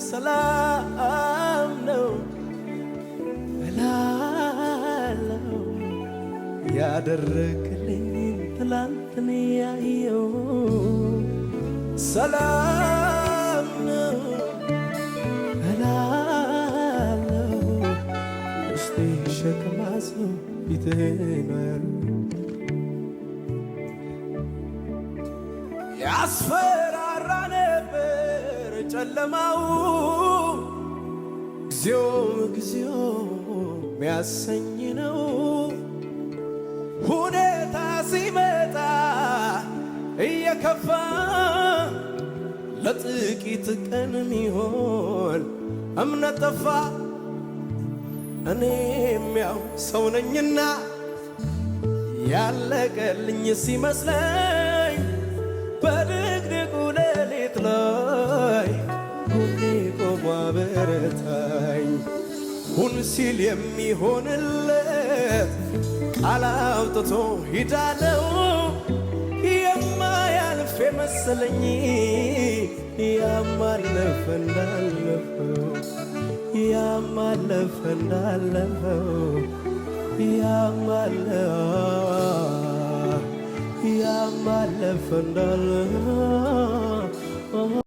ሰላም ነው እላለሁ ያደረክልኝ ትላንትን ያየው ሰላም ነው እላለሁ ውስጤ ሸክም አዝሎ ፊትህን አያሉ ያስፈራራ ነበር ጨለማው ጊዜው ሚያሰኝ ነው ሁኔታ ሲመጣ እየከፋ ለጥቂት ቀን ሚሆን እምነት ጠፋ እኔም ያው ሰው ነኝና ያለቀልኝ ሲመስለኝ በድቅድቁ ሌሊት ላይ ጎኔ ቆሞ አበረታኝ ሁን ሲል የሚሆንለት ቃል አውጥቶ ሂዳለው የማያልፍ የመሰለኝ ያማለፈ እንዳለፈው ያማለፈ እንዳለፈው ያማለፈ እንዳለፈው